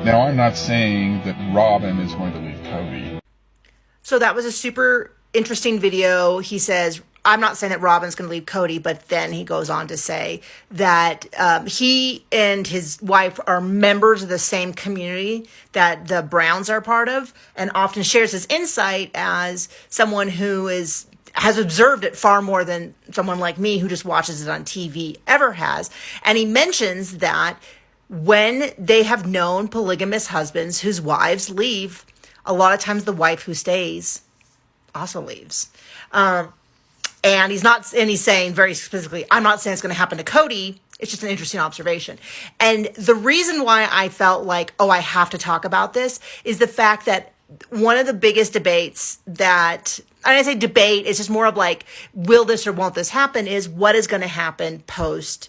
Now, I'm not saying that Robyn is going to leave Kody. So that was a super interesting video. He says, I'm not saying that Robyn's going to leave Kody, but then he goes on to say that he and his wife are members of the same community that the Browns are part of, and often shares his insight as someone who has observed it far more than someone like me who just watches it on TV ever has. And he mentions that when they have known polygamous husbands whose wives leave, a lot of times the wife who stays also leaves. And he's saying very specifically, I'm not saying it's going to happen to Kody. It's just an interesting observation. And the reason why I felt like, I have to talk about this is the fact that one of the biggest debates that, and I say debate, it's just more of like, will this or won't this happen, is what is going to happen post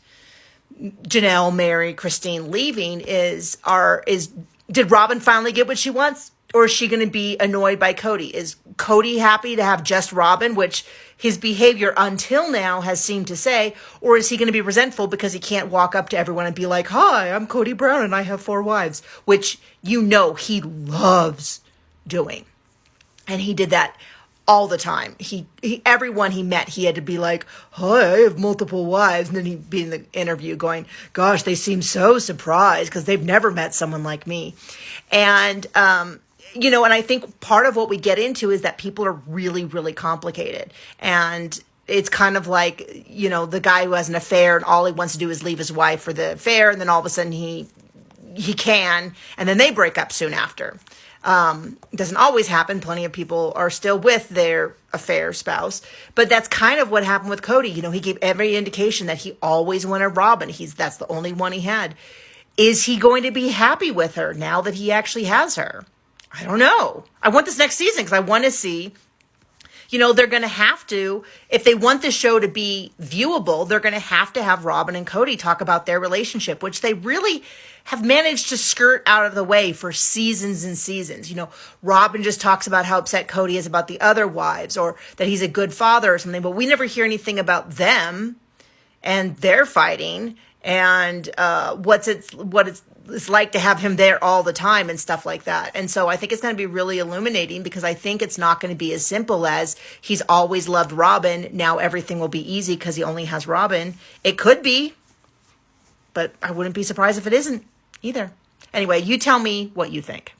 Janelle, Mary, Christine leaving did Robyn finally get what she wants? Or is she going to be annoyed by Kody? Is Kody happy to have just Robyn, which his behavior until now has seemed to say? Or is he going to be resentful because he can't walk up to everyone and be like, hi, I'm Kody Brown and I have 4 wives, which he loves doing. And he did that all the time. Everyone he met, he had to be like, hi, I have multiple wives. And then he'd be in the interview going, gosh, they seem so surprised because they've never met someone like me. And, and I think part of what we get into is that people are really, really complicated. And it's kind of like, the guy who has an affair and all he wants to do is leave his wife for the affair. And then all of a sudden he can, and then they break up soon after. It doesn't always happen. Plenty of people are still with their affair spouse, but that's kind of what happened with Kody. He gave every indication that he always wanted Robyn. That's the only one he had. Is he going to be happy with her now that he actually has her? I don't know. I want this next season because I want to see, they're going to have to, if they want the show to be viewable, they're going to have Robyn and Kody talk about their relationship, which they really have managed to skirt out of the way for seasons and seasons. Robyn just talks about how upset Kody is about the other wives or that he's a good father or something, but we never hear anything about them and their fighting and what it's like to have him there all the time and stuff like that. And so I think it's going to be really illuminating because I think it's not going to be as simple as he's always loved Robyn. Now everything will be easy because he only has Robyn. It could be, but I wouldn't be surprised if it isn't either. Anyway, you tell me what you think.